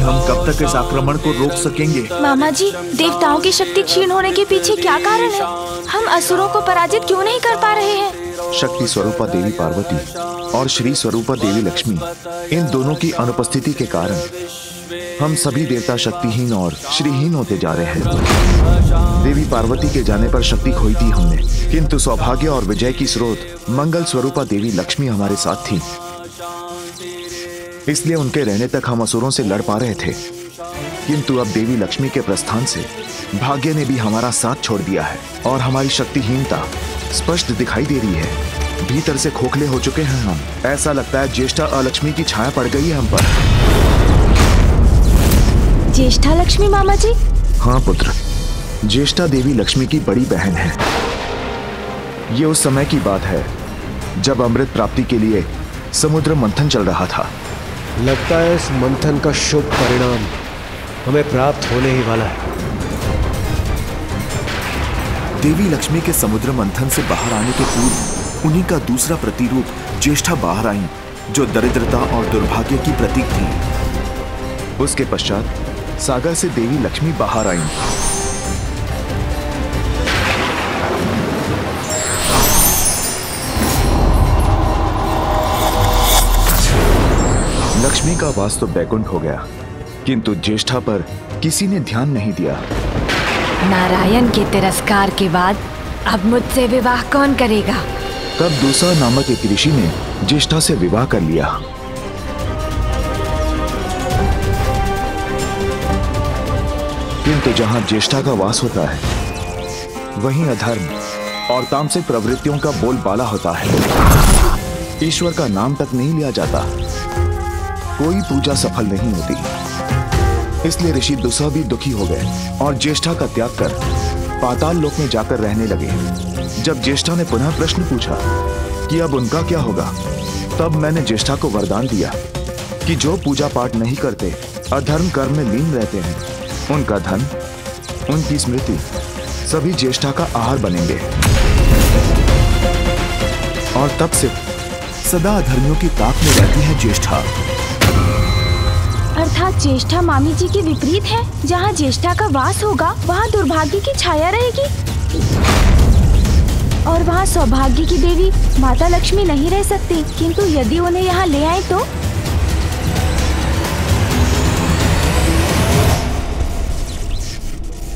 हम कब तक इस आक्रमण को रोक सकेंगे? मामा जी, देवताओं की शक्ति क्षीण होने के पीछे क्या कारण है? हम असुरों को पराजित क्यों नहीं कर पा रहे हैं? शक्ति स्वरूपा देवी पार्वती और श्री स्वरूपा देवी लक्ष्मी, इन दोनों की अनुपस्थिति के कारण हम सभी देवता शक्तिहीन और श्रीहीन होते जा रहे हैं। देवी पार्वती के जाने पर शक्ति खोई थी हमने, किंतु सौभाग्य और विजय की स्रोत मंगल स्वरूपा देवी लक्ष्मी हमारे साथ थी। इसलिए उनके रहने तक हम असुरों से लड़ पा रहे थे। किंतु अब देवी लक्ष्मी के प्रस्थान से भाग्य ने भी हमारा साथ छोड़ दिया है और हमारी शक्तिहीनता स्पष्ट दिखाई दे रही है। भीतर से खोखले हो चुके हैं हम। ऐसा लगता है ज्येष्ठा अलक्ष्मी की छाया पड़ गई है हम पर। ज्येष्ठा लक्ष्मी मामा जी? हाँ पुत्र, ज्येष्ठा देवी लक्ष्मी की बड़ी बहन है। ये उस समय की बात है जब अमृत प्राप्ति के लिए समुद्र मंथन चल रहा था। लगता है इस मंथन का शुभ परिणाम हमें प्राप्त होने ही वाला है। देवी लक्ष्मी के समुद्र मंथन से बाहर आने के पूर्व उन्हीं का दूसरा प्रतिरूप ज्येष्ठा बाहर आई, जो दरिद्रता और दुर्भाग्य की प्रतीक थी। उसके पश्चात सागर से देवी लक्ष्मी बाहर आई। लक्ष्मी का वास तो बैकुंठ हो गया, किंतु ज्येष्ठा पर किसी ने ध्यान नहीं दिया। नारायण के तिरस्कार के बाद अब मुझसे विवाह कौन करेगा? तब दूसरा नामक एक ऋषि ने ज्येष्ठा से विवाह कर लिया। किंतु जहां ज्येष्ठा का वास होता है, वहीं अधर्म और तामसिक प्रवृत्तियों का बोलबाला होता है। ईश्वर का नाम तक नहीं लिया जाता, कोई पूजा सफल नहीं होती। इसलिए ऋषि दुस्सह भी दुखी हो गए और ज्येष्ठा का त्याग कर पाताल लोक में जाकर रहने लगे। जब ज्येष्ठा ने पुनः प्रश्न पूछा कि अब उनका क्या होगा, तब मैंने ज्येष्ठा को वरदान दिया कि जो पूजा पाठ नहीं करते, अधर्म कर्म में लीन रहते हैं, उनका धन, उनकी स्मृति सभी ज्येष्ठा का आहार बनेंगे। और तब से सदा अधर्मियों की ताक में रहती है ज्येष्ठा। अर्थात ज्येष्ठा मामी जी के विपरीत है। जहाँ ज्येष्ठा का वास होगा, वहाँ दुर्भाग्य की छाया रहेगी और वहाँ सौभाग्य की देवी माता लक्ष्मी नहीं रह सकती। किंतु यदि उन्हें यहाँ ले आए तो?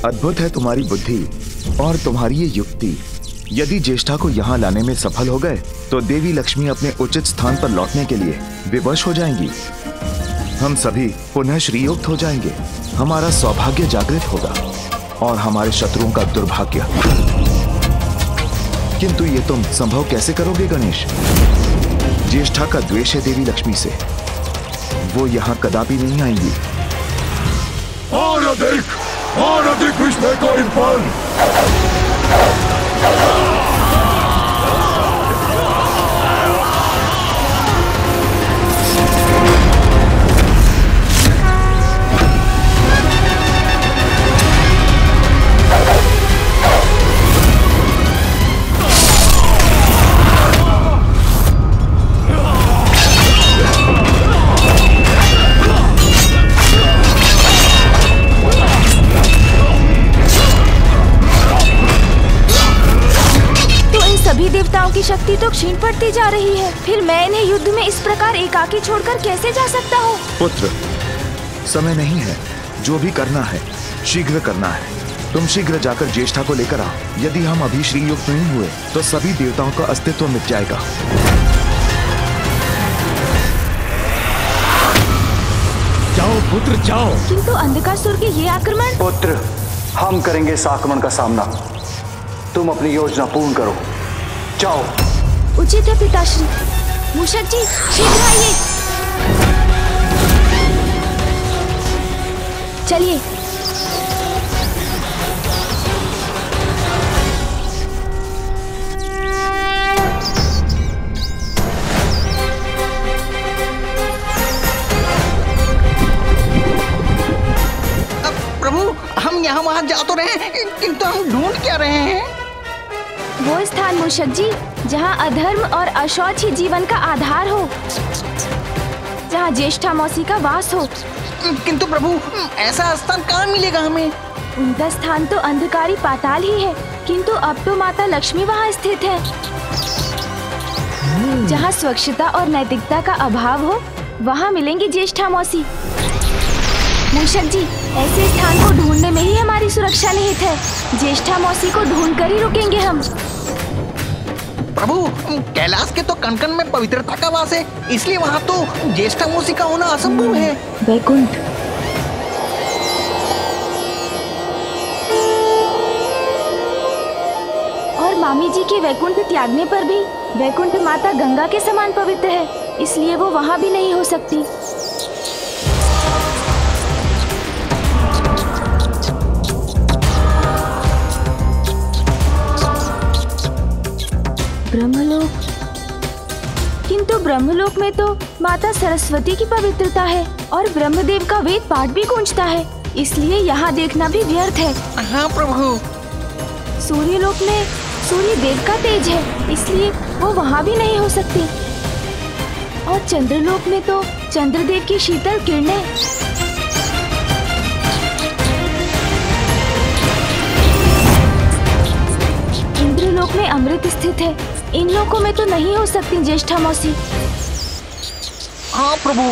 अद्भुत है तुम्हारी बुद्धि और तुम्हारी ये युक्ति। यदि ज्येष्ठा को यहाँ लाने में सफल हो गए, तो देवी लक्ष्मी अपने उचित स्थान पर लौटने के लिए विवश हो जाएंगी। हम सभी पुनः श्रीयुक्त हो जाएंगे, हमारा सौभाग्य जागृत होगा और हमारे शत्रुओं का दुर्भाग्य। किंतु ये तुम संभव कैसे करोगे गणेश? ज्येष्ठा का द्वेष है देवी लक्ष्मी से, वो यहाँ कदापि नहीं आएंगी। और अधिक विस्मय को इन पर। देवताओं की शक्ति तो क्षीण पड़ती जा रही है। फिर मैं इन्हें युद्ध में इस प्रकार एकाकी छोड़कर कैसे जा सकता हूँ? पुत्र, समय नहीं है। जो भी करना है शीघ्र करना है। तुम शीघ्र जाकर ज्येष्ठा को लेकर आओ। यदि हम अभी श्रीयुक्त नहीं हुए तो सभी देवताओं का अस्तित्व मिट जाएगा। जाओ पुत्र जाओ। किंतु अंधकासुर के ये आक्रमण। पुत्र, हम करेंगे इस आक्रमण का सामना। तुम अपनी योजना पूर्ण करो, जाओ। उचित है पिताश्री। मूषक जी, शीघ्र आइए। चलिए। प्रभु, हम यहाँ वहाँ जा तो रहे हैं, किंतु हम ढूंढ क्या रहे हैं? वो स्थान मूषक जी, जहाँ अधर्म और अशौच ही जीवन का आधार हो, जहाँ ज्येष्ठा मौसी का वास हो। किंतु प्रभु ऐसा स्थान कहाँ मिलेगा हमें? उनका स्थान तो अंधकारी पाताल ही है, किंतु अब तो माता लक्ष्मी वहाँ स्थित है। जहाँ स्वच्छता और नैतिकता का अभाव हो, वहाँ मिलेंगी ज्येष्ठा मौसी। मूषक जी, ऐसे स्थान को ढूंढने में ही हमारी सुरक्षा निहित है। ज्येष्ठा मौसी को ढूंढ कर ही रुकेंगे हम। प्रभु, कैलाश के तो कण कण में पवित्रता का वास है, इसलिए वहाँ तो ज्येष्ठा मौसी का होना असंभव है। वैकुंठ। और मामी जी के वैकुंठ त्यागने पर भी वैकुंठ माता गंगा के समान पवित्र है, इसलिए वो वहाँ भी नहीं हो सकती। ब्रह्मलोक, किंतु ब्रह्मलोक में तो माता सरस्वती की पवित्रता है और ब्रह्मदेव का वेद पाठ भी गूंजता है, इसलिए यहाँ देखना भी व्यर्थ है। हाँ प्रभु। सूर्यलोक में सूर्य देव का तेज है, इसलिए वो वहाँ भी नहीं हो सकती। और चंद्रलोक में तो चंद्रदेव की शीतल किरणें। इंद्रलोक में अमृत स्थित है, इन लोकों में तो नहीं हो सकती ज्येष्ठा मौसी। हाँ प्रभु।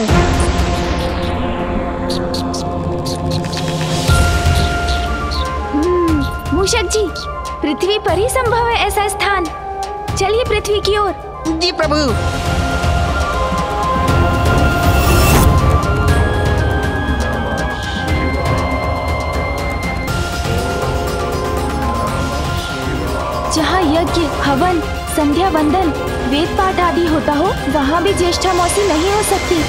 मूषक जी, पृथ्वी पर ही संभव है ऐसा स्थान। चलिए पृथ्वी की ओर। जी प्रभु। जहाँ यज्ञ, हवन, संध्या वंदन, वेद पाठ आदि होता हो, वहाँ भी ज्येष्ठा मौसी नहीं हो सकती।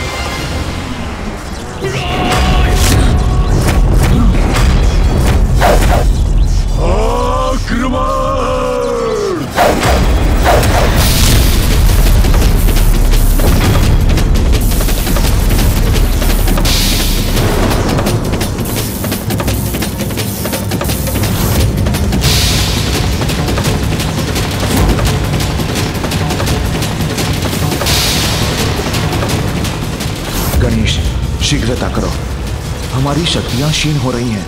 गणेश, शीघ्रता करो, हमारी शक्तियां क्षीण हो रही हैं।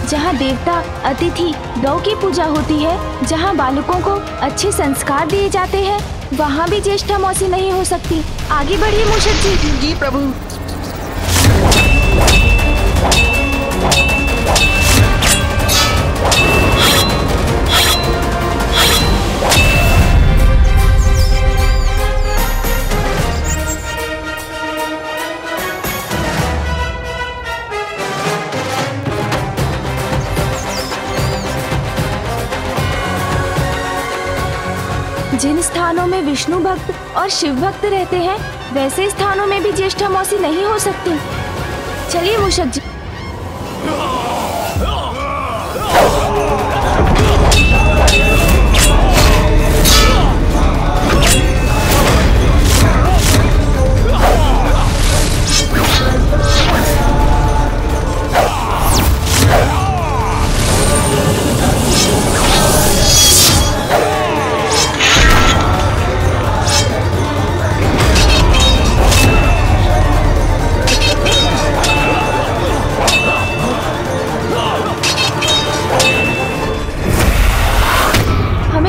जहाँ देवता, अतिथि, गौ की पूजा होती है, जहाँ बालकों को अच्छे संस्कार दिए जाते हैं, वहाँ भी ज्येष्ठा मौसी नहीं हो सकती। आगे बढ़िए मूषक जी। जी प्रभु। जिन स्थानों में विष्णु भक्त और शिव भक्त रहते हैं, वैसे स्थानों में भी ज्येष्ठा मौसी नहीं हो सकती। चलिए मूषक जी।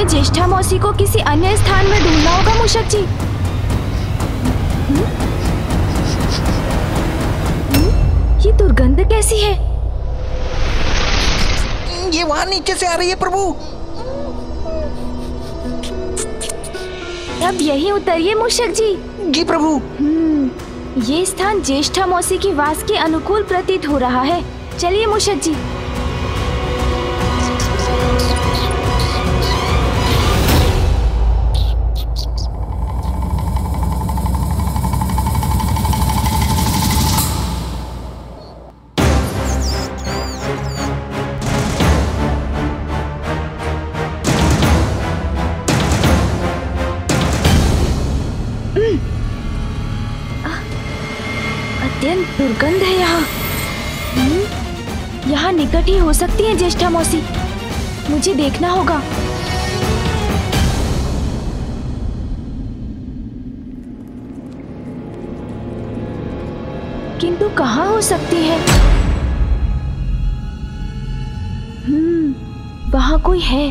ज्येष्ठा मौसी को किसी अन्य स्थान में ढूंढना होगा मूषक जी। ये दुर्गंध कैसी है? ये वहाँ नीचे से आ रही है प्रभु। अब यही उतरिए मूषक जी। जी प्रभु। ये स्थान ज्येष्ठा मौसी की वास के अनुकूल प्रतीत हो रहा है। चलिए मूषक जी। अत्यंत दुर्गंध है यहाँ। यहाँ निकट ही हो सकती है ज्येष्ठा मौसी। मुझे देखना होगा। किंतु कहाँ हो सकती है? वहाँ कोई है।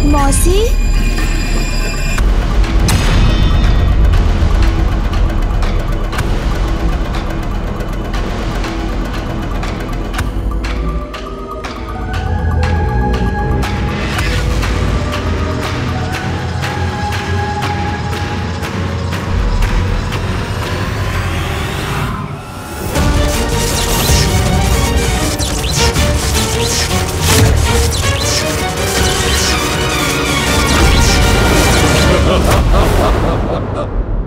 मौसी,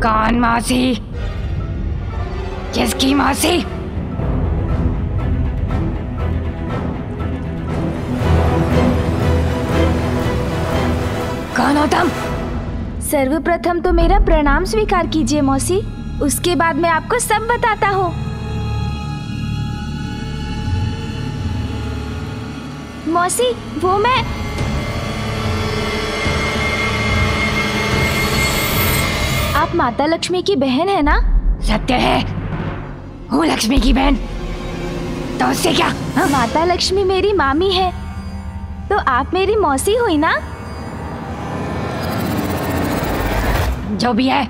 कौन मौसी? किसकी मौसी? कौन हो तुम? सर्वप्रथम तो मेरा प्रणाम स्वीकार कीजिए मौसी, उसके बाद मैं आपको सब बताता हूँ। मौसी, वो मैं आप माता लक्ष्मी की बहन है ना? सत्य है, हूँ लक्ष्मी की बहन। तो उससे क्या? माता लक्ष्मी मेरी मामी है, तो आप मेरी मौसी हुई ना? जो भी है,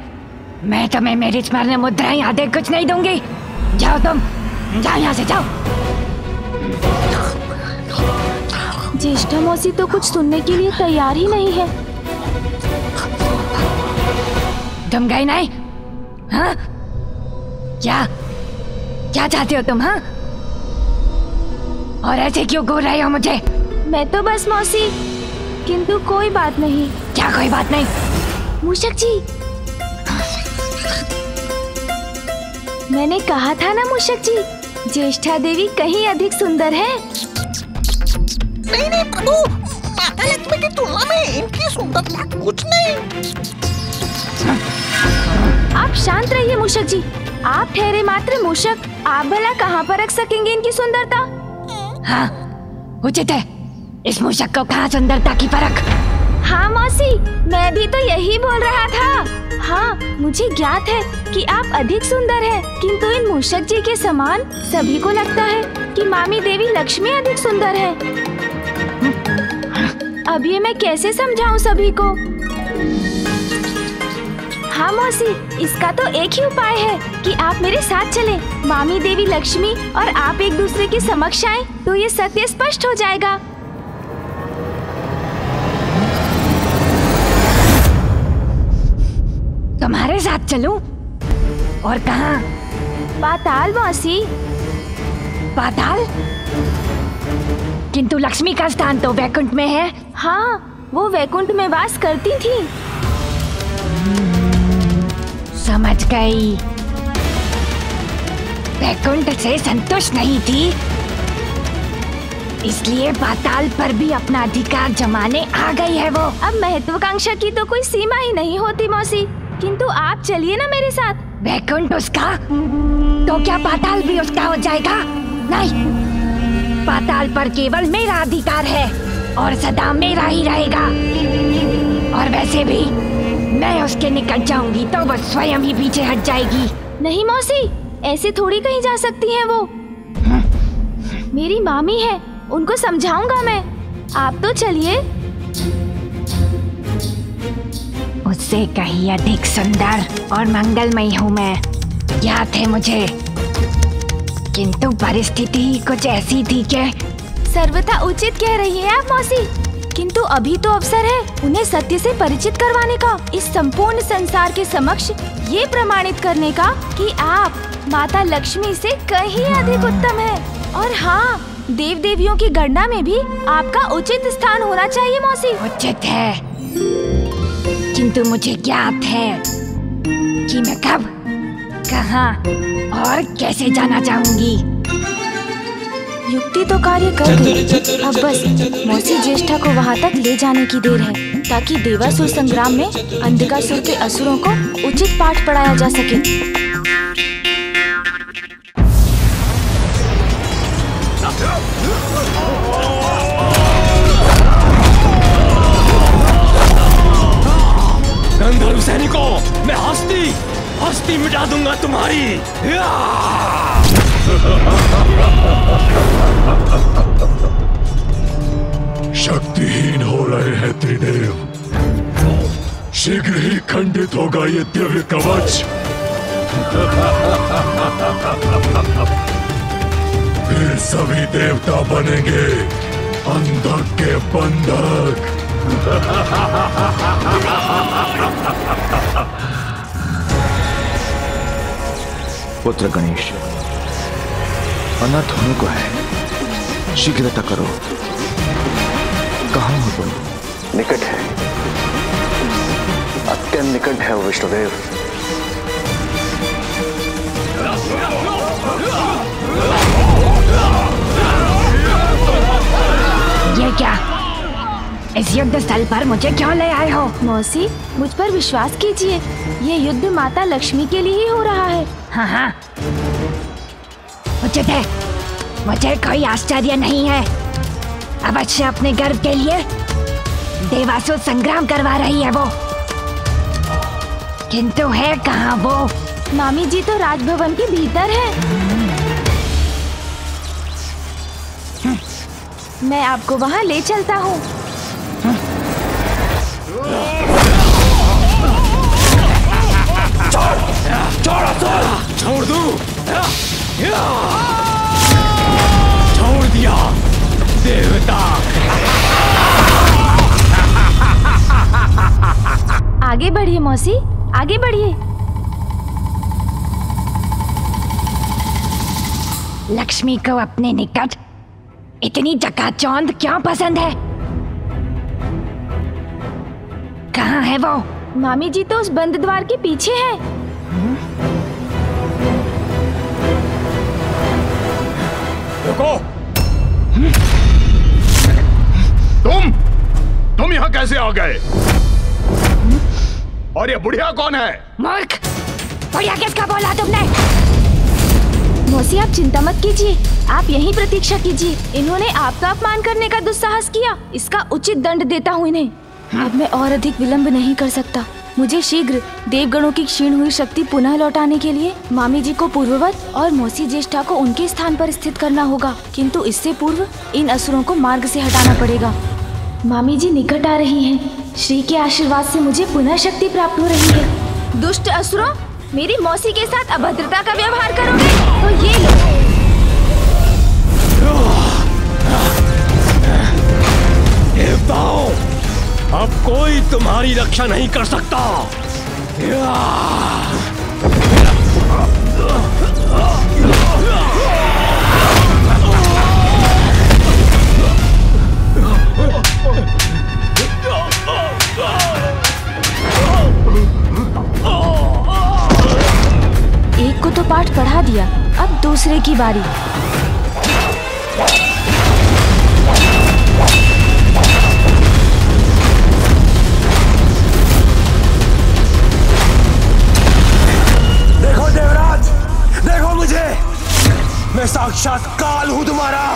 मैं तुम्हें मेरी स्मरण मुद्राएं आदि कुछ नहीं दूंगी। जाओ तुम, जाओ यहाँ से, जाओ। ज्येष्ठा मौसी तो कुछ सुनने के लिए तैयार ही नहीं है। तुम गई नहीं? हाँ? क्या क्या चाहते हो तुम? हाँ? और ऐसे क्यों घूर रहे हो मुझे? मैं तो बस मौसी, किंतु कोई बात नहीं। क्या कोई बात नहीं? मूषक जी, मैंने कहा था ना मूषक जी, ज्येष्ठा देवी कहीं अधिक सुंदर है। नहीं नहीं प्रभु, माता लक्ष्मी की तुलना में इनकी सुंदरता कुछ नहीं। आप शांत रहिए मूषक जी, आप ठहरे मात्र मूषक, आप भला कहाँ पर रख सकेंगे इनकी सुंदरता? हाँ, उचित है। इस मूषक को कहाँ सुंदरता की परख? हाँ मौसी, मैं भी तो यही बोल रहा था। हाँ, मुझे ज्ञात है कि आप अधिक सुंदर हैं, किंतु इन मूषक जी के समान सभी को लगता है कि मामी देवी लक्ष्मी अधिक सुंदर है। अब ये मैं कैसे समझाऊं सभी को? हाँ मौसी, इसका तो एक ही उपाय है कि आप मेरे साथ चलें। मामी देवी लक्ष्मी और आप एक दूसरे के समक्ष आएं, तो ये सत्य स्पष्ट हो जाएगा। तुम्हारे साथ चलूं? और कहाँ? पाताल मौसी। पाताल? किंतु लक्ष्मी का स्थान तो वैकुंठ में है। हाँ, वो वैकुंठ में वास करती थी। समझ गई, वैकुंठ से संतुष्ट नहीं थी, इसलिए पाताल पर भी अपना अधिकार जमाने आ गई है वो। अब महत्वाकांक्षा की तो कोई सीमा ही नहीं होती मौसी, किंतु आप चलिए ना मेरे साथ। वैकुंठ उसका, तो क्या पाताल भी उसका हो जाएगा? नहीं, पाताल पर केवल मेरा अधिकार है और सदा मेरा ही रहेगा। और वैसे भी मैं उसके निकट जाऊंगी तो वो स्वयं ही पीछे हट जाएगी। नहीं मौसी, ऐसे थोड़ी कहीं जा सकती हैं वो। मेरी मामी है, उनको समझाऊंगा मैं। आप तो चलिए। उससे कहीं अधिक सुंदर और मंगलमयी हूँ मैं, याद है मुझे, किंतु परिस्थिति कुछ ऐसी थी कि। सर्वथा उचित कह रही है आप मौसी, किंतु अभी तो अवसर है उन्हें सत्य से परिचित करवाने का, इस संपूर्ण संसार के समक्ष ये प्रमाणित करने का कि आप माता लक्ष्मी से कहीं अधिक उत्तम है। और हाँ, देव देवियों की गणना में भी आपका उचित स्थान होना चाहिए मौसी। उचित है, किंतु मुझे ज्ञात है कि मैं कब, कहाँ और कैसे जाना चाहूंगी। युक्ति तो कार्य कर गई। अब बस मौसी ज्येष्ठा को वहाँ तक ले जाने की देर है, ताकि देवासुर संग्राम में अंधकासुर के असुरों को उचित पाठ पढ़ाया जा सके। गंधर्व सैनिकों, मैं हस्ती मिटा दूंगा तुम्हारी। शक्तिहीन हो रहे हैं त्रिदेव। शीघ्र ही खंडित होगा ये दिव्य कवच। फिर सभी देवता बनेंगे अंधक के बंधक। पुत्र गणेश, अनर्थ होने को है, शीघ्रता करो। कहाँ हो तुम? निकट है, अत्यंत निकट है वो विष्णुदेव। ये क्या? इस युद्ध स्थल पर मुझे क्यों ले आए हो? मौसी, मुझ पर विश्वास कीजिए, ये युद्ध माता लक्ष्मी के लिए ही हो रहा है। हाँ, उचित है, मुझे कोई आश्चर्य नहीं है। अवश्य अपने गर्व के लिए देवासुर संग्राम करवा रही है वो, किंतु है कहाँ वो? मामी जी तो राजभवन के भीतर है। मैं आपको वहाँ ले चलता हूँ। छोड़ दूं? छोड़ दिया देवता। आगे बढ़िए मौसी, आगे बढ़िए। लक्ष्मी को अपने निकट इतनी चकाचौंध क्यों पसंद है? कहाँ है वो? मामी जी तो उस बंद द्वार के पीछे है। रुको! तुम यहाँ कैसे आ गए? और ये बुढ़िया कौन है? मूर्ख! बुढ़िया किसका बोला तुमने? मौसी, आप चिंता मत कीजिए, आप यहीं प्रतीक्षा कीजिए। इन्होंने आपका अपमान करने का दुस्साहस किया, इसका उचित दंड देता हूँ इन्हें। अब मैं और अधिक विलंब नहीं कर सकता। मुझे शीघ्र देवगणों की क्षीण हुई शक्ति पुनः लौटाने के लिए मामी जी को पूर्ववत और मौसी ज्येष्ठा को उनके स्थान पर स्थित करना होगा, किंतु इससे पूर्व इन असुरों को मार्ग से हटाना पड़ेगा। मामी जी निकट आ रही हैं। श्री के आशीर्वाद से मुझे पुनः शक्ति प्राप्त हो रही है। दुष्ट असुरों, मेरी मौसी के साथ अभद्रता का व्यवहार करोगे तो ये लो। देवताओं, अब कोई तुम्हारी रक्षा नहीं कर सकता। एक को तो पाठ पढ़ा दिया, अब दूसरे की बारी। देखो देवराज, देखो मुझे, मैं साक्षात काल हूं तुम्हारा।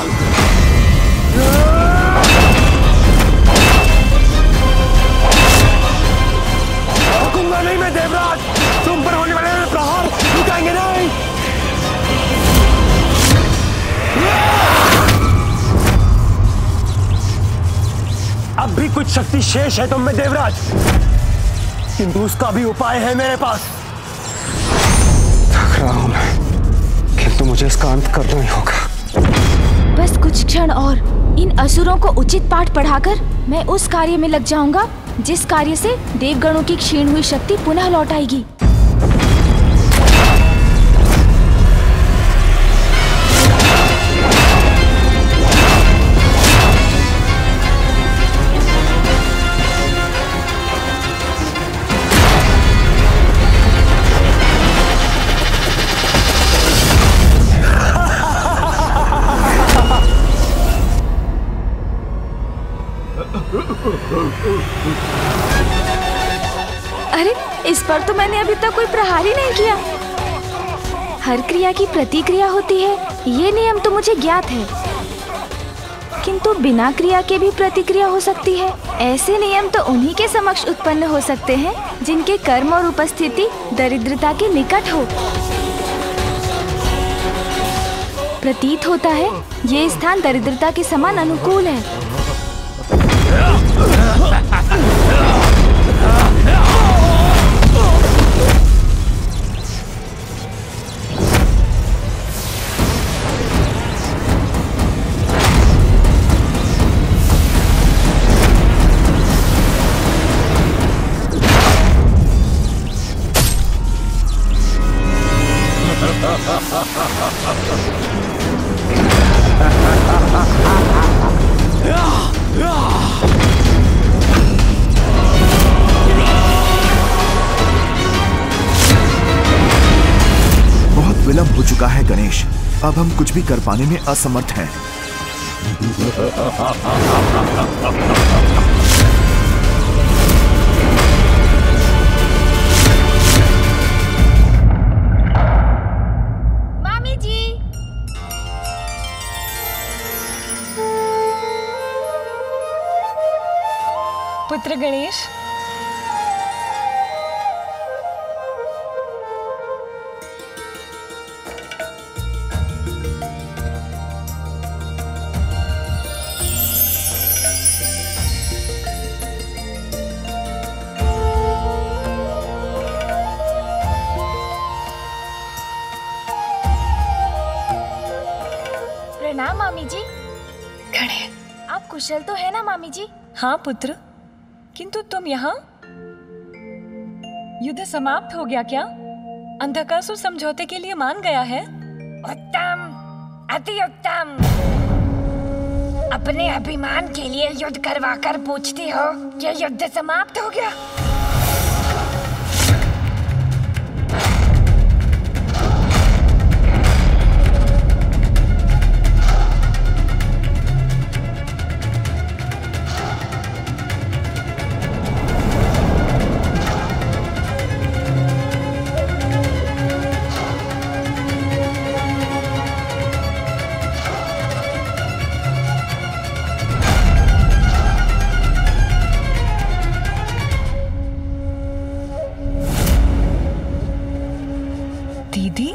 रुकूंगा नहीं मैं देवराज, तुम पर होने वाले प्रहार रुकेंगे नहीं। अब भी कुछ शक्ति शेष है तुम में देवराज, किंतु उसका भी उपाय है मेरे पास। थक रहा हूं मैं, किंतु मुझे इसका अंत करना ही होगा। बस कुछ क्षण और, इन असुरों को उचित पाठ पढ़ाकर मैं उस कार्य में लग जाऊंगा जिस कार्य से देवगणों की क्षीण हुई शक्ति पुनः लौट आएगी। अरे इस पर तो मैंने अभी तक कोई प्रहार ही नहीं किया। हर क्रिया की प्रतिक्रिया होती है, ये नियम तो मुझे ज्ञात है, किंतु बिना क्रिया के भी प्रतिक्रिया हो सकती है। ऐसे नियम तो उन्हीं के समक्ष उत्पन्न हो सकते हैं जिनके कर्म और उपस्थिति दरिद्रता के निकट हो। प्रतीत होता है ये स्थान दरिद्रता के समान अनुकूल है। बहुत विलंब हो चुका है गणेश, अब हम कुछ भी कर पाने में असमर्थ हैं। मामी जी, पुत्र गणेश, प्रणाम मामी जी। गणेश। आप कुशल तो है ना मामी जी? हाँ पुत्र, किंतु तुम यहाँ? युद्ध समाप्त हो गया क्या? अंधकासुर समझौते के लिए मान गया है? उत्तम, अति उत्तम। अपने अभिमान के लिए युद्ध करवाकर पूछती हो कि युद्ध समाप्त हो गया? दीदी,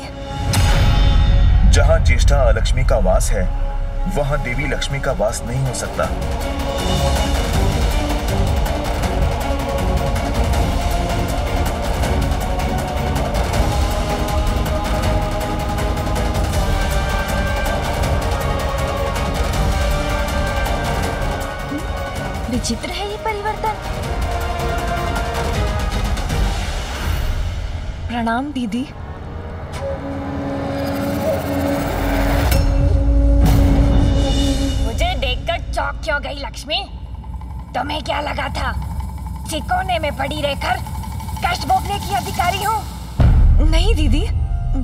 जहाँ ज्येष्ठा लक्ष्मी का वास है, वहाँ देवी लक्ष्मी का वास नहीं हो सकता। विचित्र है ये परिवर्तन। प्रणाम दीदी। मुझे देखकर चौंक क्यों गई लक्ष्मी? तुम्हें क्या लगा था सिकोने में पड़ी रहकर कष्ट भोगने की अधिकारी हो? नहीं दीदी,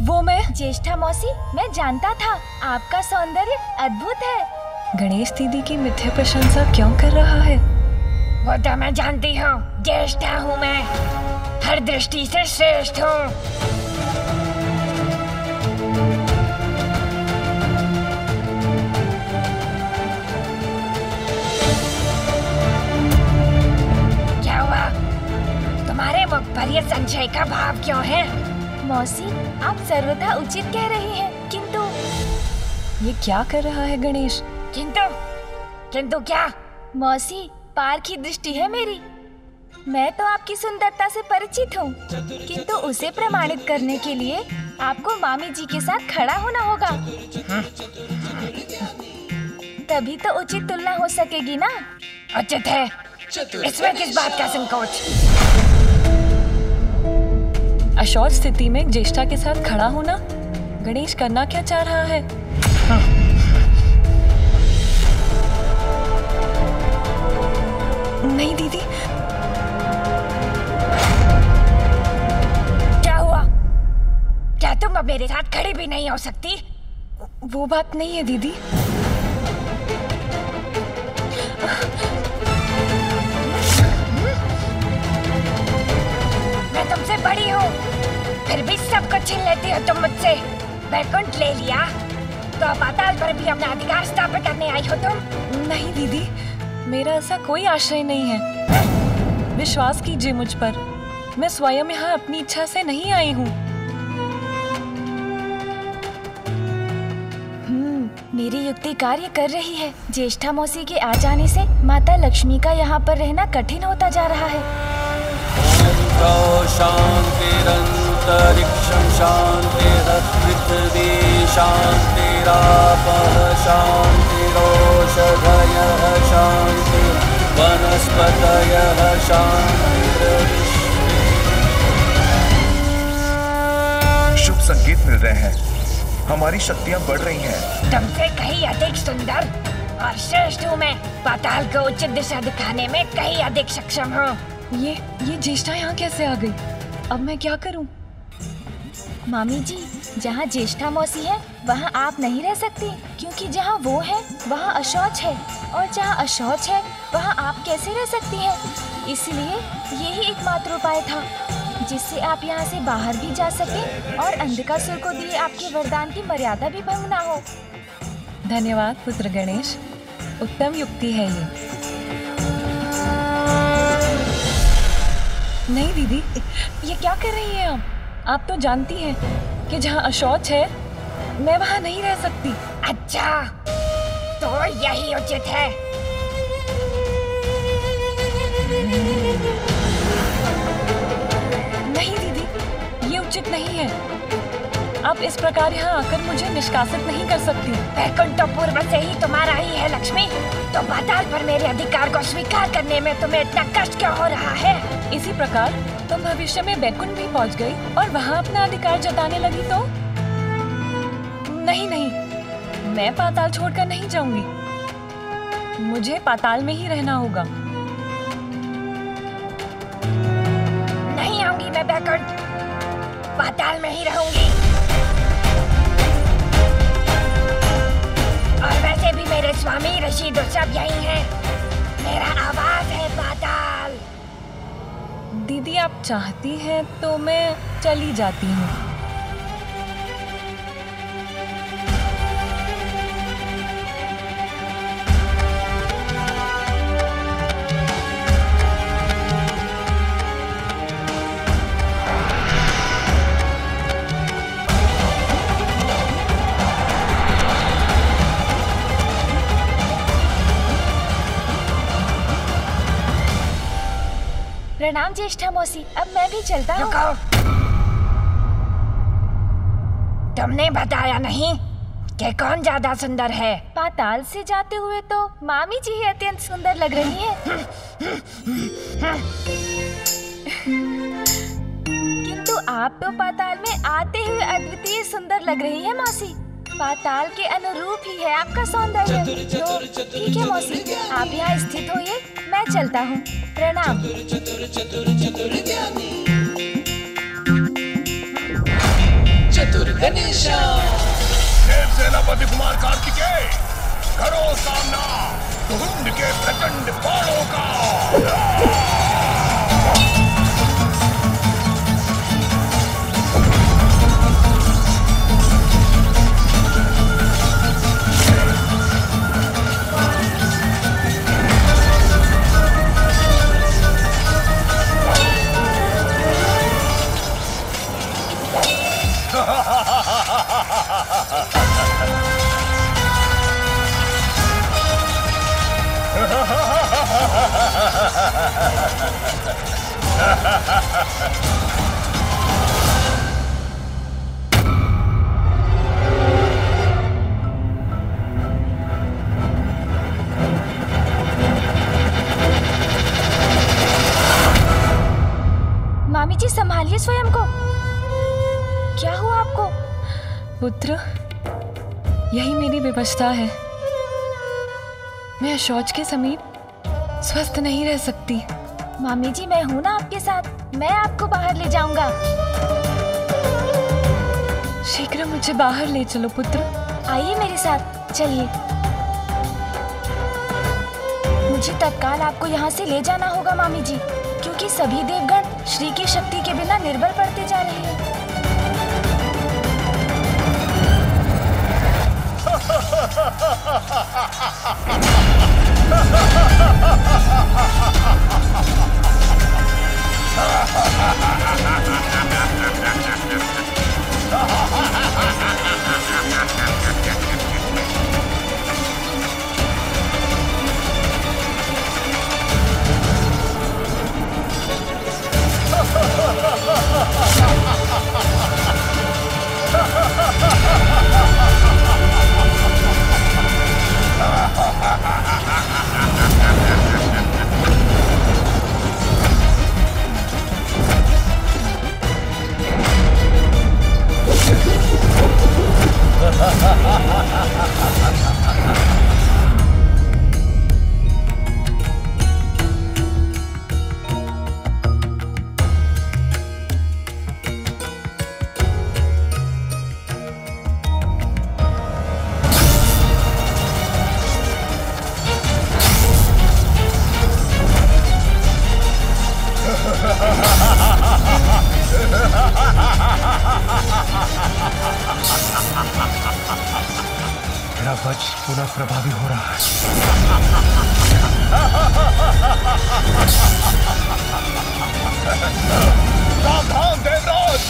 वो मैं। ज्येष्ठा मौसी, मैं जानता था आपका सौंदर्य अद्भुत है। गणेश दीदी की मिथ्या प्रशंसा क्यों कर रहा है? वो तो मैं जानती हूँ, ज्येष्ठा हूँ मैं, हर दृष्टि से श्रेष्ठ हूँ। क्या हुआ? तुम्हारे मुख पर ये संशय का भाव क्यों है? मौसी, आप सर्वथा उचित कह रही हैं, किंतु ये क्या कर रहा है गणेश? किंतु क्या? मौसी, पार की दृष्टि है मेरी। मैं तो आपकी सुंदरता से परिचित हूँ, किंतु उसे प्रमाणित करने के लिए आपको मामी जी के साथ खड़ा होना होगा। तभी तो उचित तुलना हो सकेगी ना। उचित है, इसमें किस बात का संकोच? अशौच स्थिति में ज्येष्ठा के साथ खड़ा होना गणेश करना क्या चाह रहा है? नहीं दीदी। क्या हुआ? क्या तुम अब मेरे साथ खड़ी भी नहीं हो सकती? वो बात नहीं है दीदी। से बैकुंठ ले लिया तो पाताल पर भी अपना अधिकार स्थापित करने आई हो तुम? नहीं दीदी, मेरा ऐसा कोई आशय नहीं है। विश्वास कीजिए मुझ पर, मैं स्वयं यहाँ अपनी इच्छा से नहीं आई हूँ। मेरी युक्ति कार्य कर रही है। ज्येष्ठा मौसी के आ जाने से माता लक्ष्मी का यहाँ पर रहना कठिन होता जा रहा है। शान्तिरन्तरिक्षं शान्तिरपृथिवी शान्तिरापः शान्तिरोषधयः शान्तिर्वनस्पतयः शान्तिर्विश्वे। शुभ संकेत मिल रहे हैं, हमारी शक्तियाँ बढ़ रही हैं। तुमसे कहीं अधिक सुंदर और श्रेष्ठ हूँ मैं। पाताल को उचित दिशा दिखाने में कहीं अधिक सक्षम हूँ। ये ज्येष्ठा यहाँ कैसे आ गई? अब मैं क्या करूँ? मामी जी, जहाँ ज्येष्ठा मौसी है वहाँ आप नहीं रह सकती, क्योंकि जहाँ वो है वहाँ अशौच है, और जहाँ अशौच है वहाँ आप कैसे रह सकती हैं? इसलिए यही एकमात्र उपाय था जिससे आप यहाँ से बाहर भी जा सकें और अंधकासुर को दिए आपके वरदान की मर्यादा भी भंग ना हो। धन्यवाद पुत्र गणेश, उत्तम युक्ति है ये। नहीं दीदी, ये क्या कर रही हैं आप तो जानती हैं कि जहाँ अशौच है मैं वहाँ नहीं रह सकती। अच्छा, तो यही उचित है। नहीं दीदी, ये उचित नहीं है। आप इस प्रकार यहाँ आकर मुझे निष्कासित नहीं कर सकती। बैकुंठ तो पूर्व से ही तुम्हारा ही है लक्ष्मी, तो पाताल पर मेरे अधिकार को स्वीकार करने में तुम्हें इतना कष्ट क्यों हो रहा है? इसी प्रकार तुम भविष्य में बैकुंठ भी पहुँच गई और वहाँ अपना अधिकार जताने लगी तो? नहीं नहीं, मैं पाताल छोड़कर नहीं जाऊंगी। मुझे पाताल में ही रहना होगा। नहीं आऊंगी मैं बैकुंठ, पाताल में ही रहूंगी। और वैसे भी मेरे स्वामी ऋषि सब यही हैं। मेरा आवास है पाताल। दीदी, आप चाहती हैं तो मैं चली जाती हूँ। प्रणाम ज्येष्ठा मौसी, अब मैं भी चलता हूँ। तुमने बताया नहीं कि कौन ज्यादा सुंदर है? पाताल से जाते हुए तो मामी जी ही अत्यंत सुंदर लग रही हैं। किंतु आप तो पाताल में आते हुए अद्वितीय सुंदर लग रही है मौसी। पाताल के अनुरूप ही है आपका सौंदर्य। तो ठीक है मौसी, आप यहाँ स्थित होइए, मैं चलता हूँ। प्रणाम। चतुर गणेशा। देव सेनापति कुमार कार्तिकेय, करो सामना धुंध के प्रचंड बाणों का। मामी जी, संभालिए स्वयं को। क्या हुआ आपको? पुत्र, यही मेरी विवशता है। मैं शौच के समीप स्वस्थ नहीं रह सकती। मामी जी, मैं हूँ ना आपके साथ, मैं आपको बाहर ले जाऊंगा। शीघ्र मुझे बाहर ले चलो पुत्र। आइए मेरे साथ, चलिए। मुझे तत्काल आपको यहाँ से ले जाना होगा मामी जी, क्योंकि सभी देवगण श्री की शक्ति के बिना निर्बल पड़ते जा रहे हैं। मेरा वज्र पुनः प्रभावी हो रहा है। सावधान देवराज!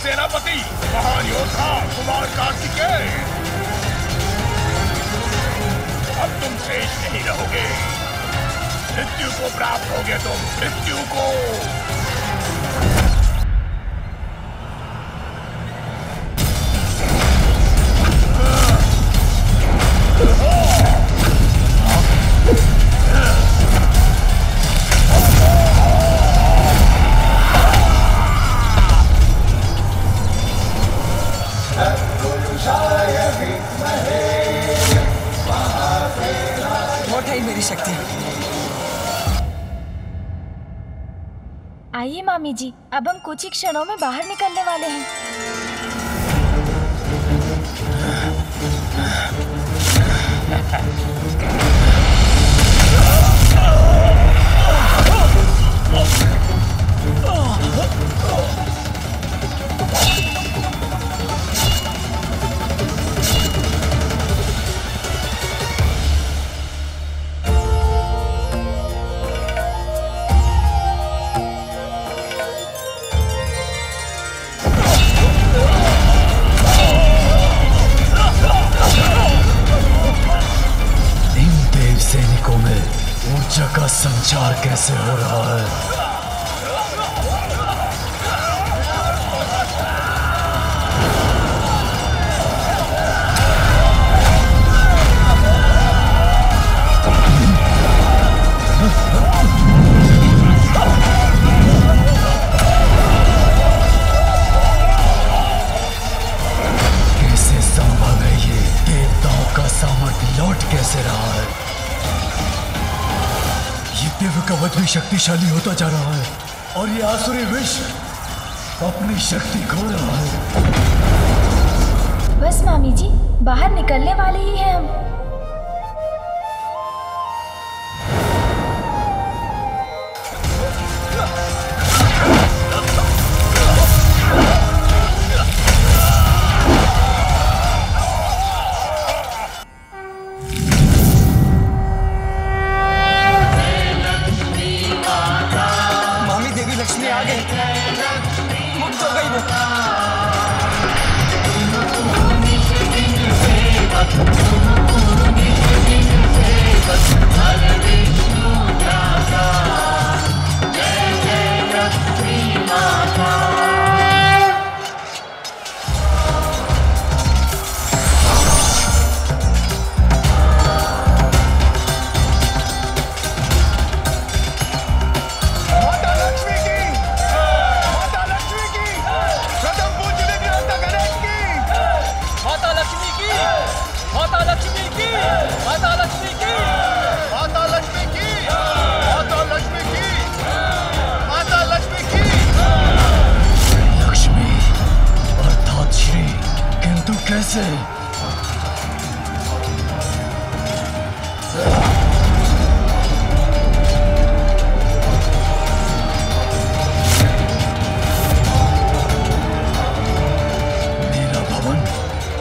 सेनापति, महान योद्धा कुमार कार्तिकेय, अब तुम शेष नहीं रहोगे। मृत्यु को प्राप्त होगे तुम, मृत्यु को। मेरी शक्ति। आइए मामी जी, अब हम कुछ ही क्षणों में बाहर निकलने वाले हैं। सैनिकों में ऊर्जा का संचार कैसे हो रहा है? कैसे संभव है ये? देवताओं का सामर्थ्य लौट कैसे रहा है? ये दिव्य कवच भी शक्तिशाली होता जा रहा है और ये आसुरी विश्व अपनी शक्ति खो रहा है। बस मामी जी, बाहर निकलने वाले ही हैं हम। लक्ष्मी आ गई, मुक्त हो गई वो। से। मेरा भवन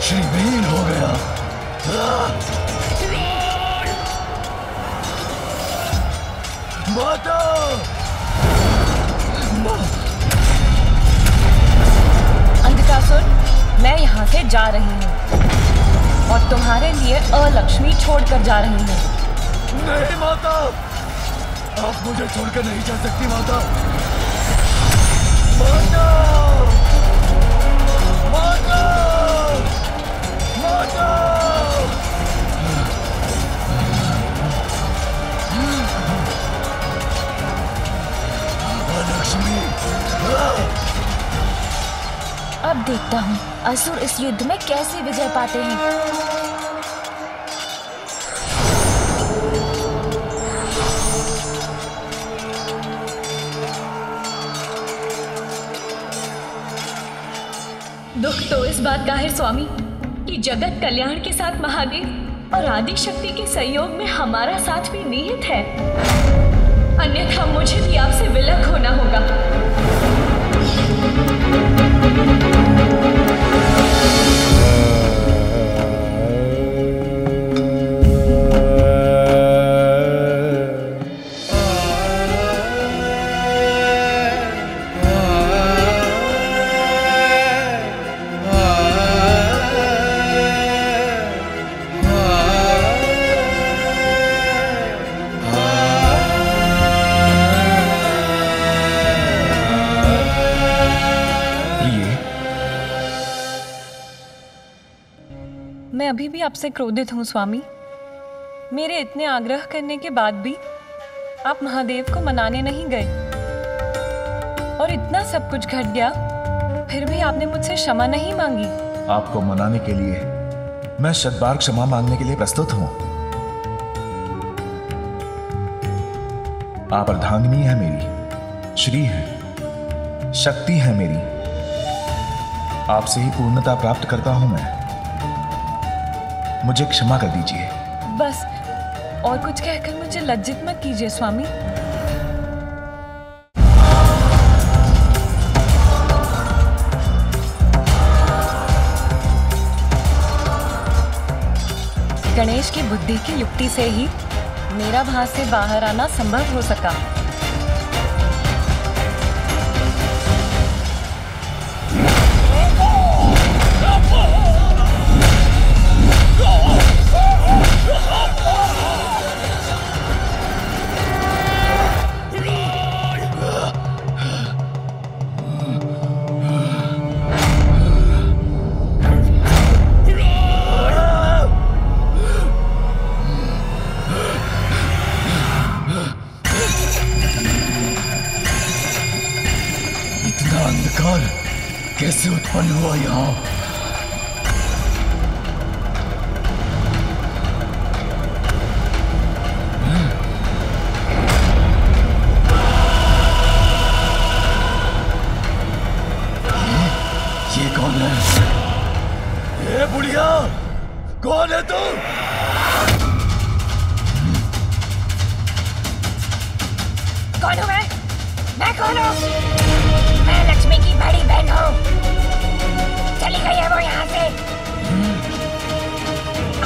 श्रीविहीन हो गया। माता! अंधकासुर, मैं यहाँ से जा रही हूँ और तुम्हारे लिए अलक्ष्मी छोड़कर जा रही हूँ। नहीं माता, आप मुझे छोड़कर नहीं जा सकती माता। माता! माता! माता! अलक्ष्मी! अब देखता हूँ असुर इस युद्ध में कैसे विजय पाते हैं। दुख तो इस बात का है स्वामी कि जगत कल्याण के साथ महादेव और आदि शक्ति के सहयोग में हमारा साथ भी निहित है, अन्यथा मुझे भी आपसे विलग होना होगा। मैं अभी भी आपसे क्रोधित हूँ स्वामी। मेरे इतने आग्रह करने के बाद भी आप महादेव को मनाने नहीं गए और इतना सब कुछ घट गया, फिर भी आपने मुझसे क्षमा नहीं मांगी। आपको मनाने के लिए मैं शतबार क्षमा मांगने के लिए प्रस्तुत हूं। आप अर्धांगिनी है मेरी, श्री है, शक्ति है मेरी। आपसे ही पूर्णता प्राप्त करता हूं मैं। मुझे क्षमा कर दीजिए। बस और कुछ कहकर मुझे लज्जित मत कीजिए स्वामी। गणेश की बुद्धि की युक्ति से ही मेरा भास से बाहर आना संभव हो सका। कैसे उत्पन्न हुआ यहाँ? ये कौन है? ये बुढ़िया कौन है तू? कौन हूँ मैं कौन हूँ? मैं लक्ष्मी की बड़ी बहन हूँ। चली गई है वो यहाँ से।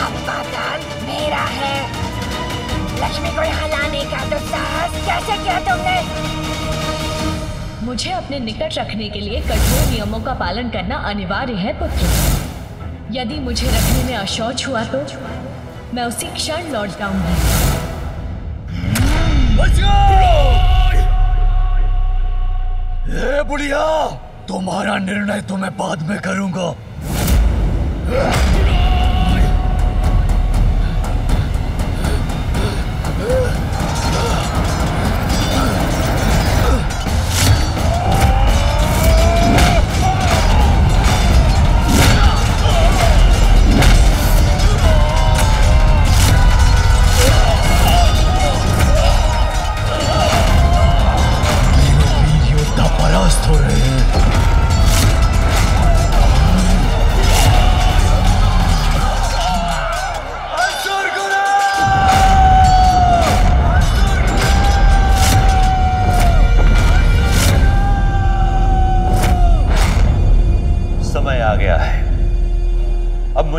अब पाताल मेरा है। लक्ष्मी को यहाँ लाने का दुस्साहस कैसे किया तुमने? मुझे अपने निकट रखने के लिए कठोर नियमों का पालन करना अनिवार्य है पुत्र। यदि मुझे रखने में अशौच हुआ तो मैं उसी क्षण लौट जाऊंगी। ए बुढ़िया, तुम्हारा निर्णय तो मैं बाद में करूंगा। परास्त हो रहे हैं।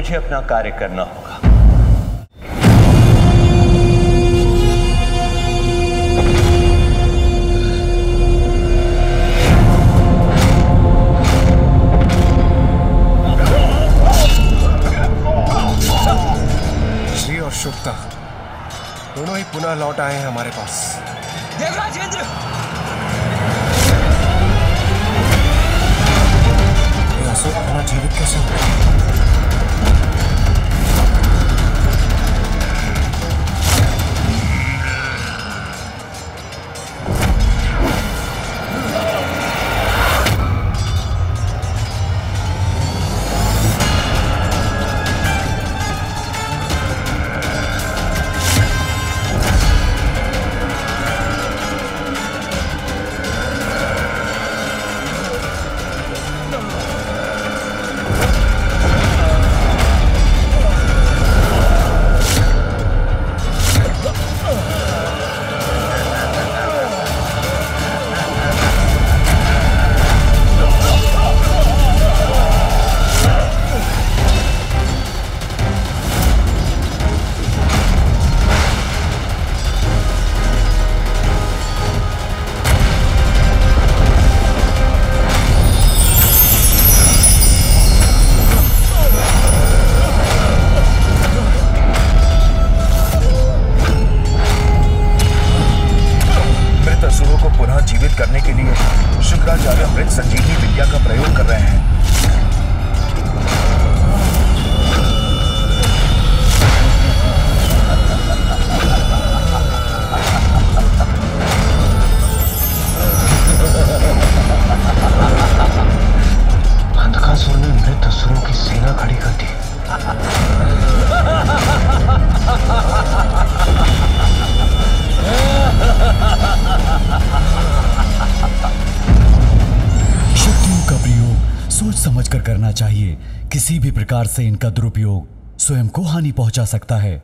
मुझे अपना कार्य करना होगा। श्री और शुभता दोनों ही पुनः लौट आए हैं हमारे पास। देवराज इंद्र, ये असुर पुनः जीवित कैसे हुए? करने के लिए शुक्राचार्य मृत संजीवनी विद्या का प्रयोग कर रहे हैं। अंधकासुर ने मृत असुरों की सेना खड़ी कर दी। शक्तियों का प्रयोग सोच समझकर करना चाहिए। किसी भी प्रकार से इनका दुरुपयोग स्वयं को हानि पहुंचा सकता है।